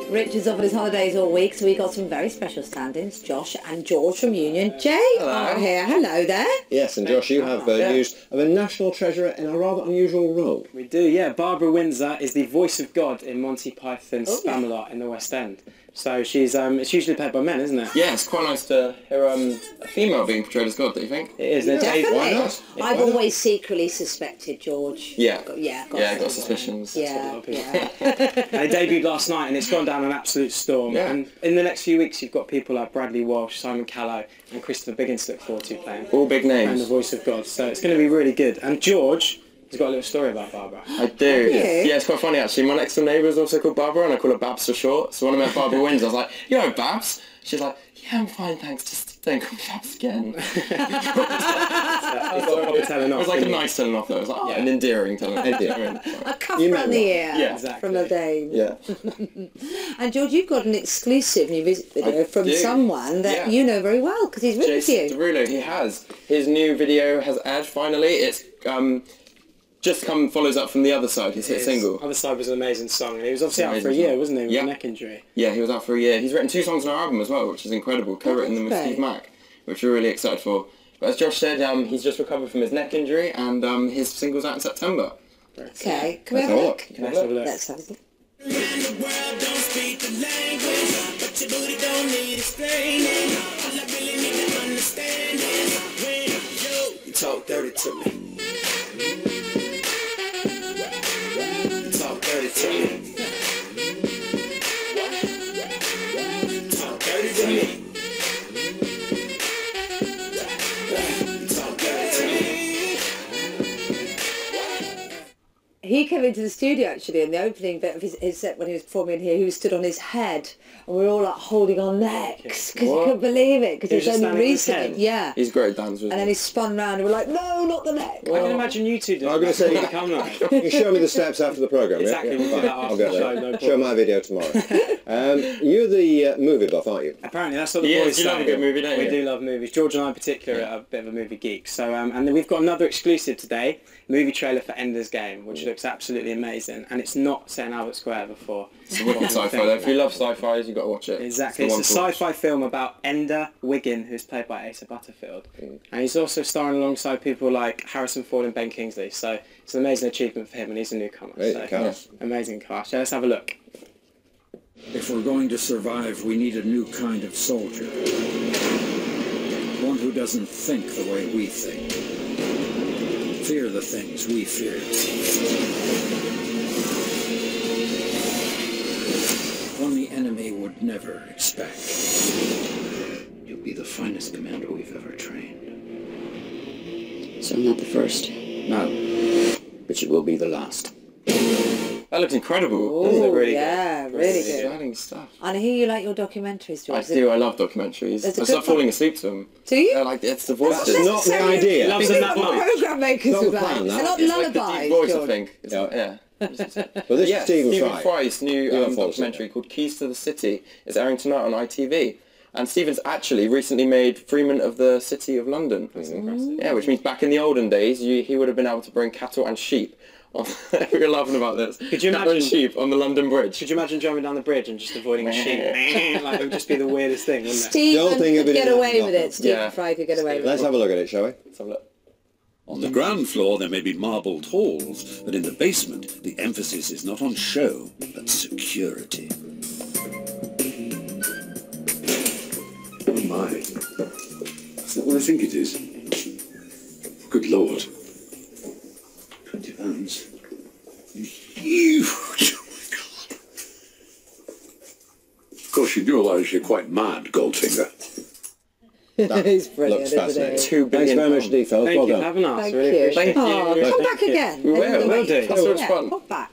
Richard's off on his holidays all week, so we got some very special stand-ins. Josh and George from Union. Jay are here. Hello there. Yes, and Josh, you have news of a national treasure in a rather unusual role. We do, yeah. Barbara Windsor is the voice of God in Monty Python's Spamalot in the West End. So she's, it's usually played by men, isn't it? Yeah, it's quite nice to hear a female being portrayed as God, don't you think? It is. Definitely. Why not? I've always secretly suspected George. Yeah. Got suspicions. Yeah. And it debuted last night and it's gone down an absolute storm. Yeah. And in the next few weeks you've got people like Bradley Walsh, Simon Callow and Christopher Biggins to look forward to playing. All big names. And the voice of God. So it's going to be really good. And George has got a little story about Barbara. I do. Yeah, it's quite funny actually. My next door neighbour is also called Barbara and I call her Babs for short. So when I met Barbara Windsor, I was like, yo, Babs. She's like, yeah, I'm fine, thanks. Just don't call me Babs again. It was like a nice telling off though. It was like an endearing telling off. A cuff around the ear. Yeah, exactly. From a dame. Yeah. And George, you've got an exclusive new video from someone that you know very well because he's written to you. Derulo, he has. His new video has aired finally. It's just follows up from The Other Side, his hit single. Other Side was an amazing song, and he was obviously out for a year, wasn't he, with a neck injury? Yeah, he was out for a year. He's written 2 songs on our album as well, which is incredible. Co-written them with Steve Mack, which we're really excited for. But as Josh said, he's just recovered from his neck injury, and his single's out in September. Okay, can we have a look? Let's have a look. Let's have a look. Around the world don't speak the language, but your booty don't need explaining. All I really need to understand is when you talk dirty to me. Talk dirty to me. Talk dirty to me. Talk dirty to me. He came into the studio actually in the opening bit of his set when he was performing here. He stood on his head and we were all like holding our necks because we couldn't believe it because he's only recently, He's great dancers. And then he spun round and we're like, no, not the neck. I can imagine you two doing I'm going to say, come on. you show me the steps after the programme, Exactly, we'll do that after I'll get the show, there. no Show my video tomorrow. You're the movie buff, aren't you? Apparently, that's what the boys say. You love a good movie, don't you? We do love movies. George and I in particular are a bit of a movie geek. So, and then we've got another exclusive today, movie trailer for Ender's Game, which looks absolutely amazing. And it's not set in Albert Square before. It's a wicked sci-fi though. If you love sci-fi, you've got to watch it. Exactly. It's a sci-fi film about Ender Wiggin, who's played by Asa Butterfield. And he's also starring alongside people like Harrison Ford and Ben Kingsley. So it's an amazing achievement for him, and he's a newcomer. Amazing cast. Yeah, let's have a look. If we're going to survive, we need a new kind of soldier. One who doesn't think the way we think. Fear the things we fear. One the enemy would never expect. You'll be the finest commander we've ever trained. So I'm not the first. No, but you will be the last. That looks incredible. Oh, really yeah, good. really good. Exciting stuff. And I hear you like your documentaries, George. I do. I love documentaries. I start falling asleep to them. Do you? It's the voices. That's not the idea. Loves them that much. Programme makers Not are the like. plan, They're that. not It's like lullabies, the deep voice, George. I think. Yeah. Yeah. Well, this is Stephen Fry's new documentary called Keys to the City is airing tonight on ITV. And Stephen's actually recently made Freeman of the City of London. That's impressive. Yeah, which means back in the olden days, he would have been able to bring cattle and sheep. We were laughing about this. Could you Cattle and imagine sheep on the London Bridge? Could you imagine jumping down the bridge and just avoiding a sheep? Like, it would just be the weirdest thing, wouldn't it? Stephen Don't think of could it get in away that with it. novel. Stephen Fry could get away with it. Let's have a look at it, shall we? Let's have a look. On the ground floor, there may be marbled halls, but in the basement, the emphasis is not on show, but security. Oh my. Is that what I think it is? Good Lord. £20. Huge! Oh my God. Of course, you do realise you're quite mad, Goldfinger. He's brilliant, Looks isn't fascinating. he? 2 billion. Thanks very much, D. Fellas. Thank Well you done. for having us. Thank Really you. appreciate it. Oh, you. come Thank back you. again. We will do. Anyway, That's what's fun. Pop back.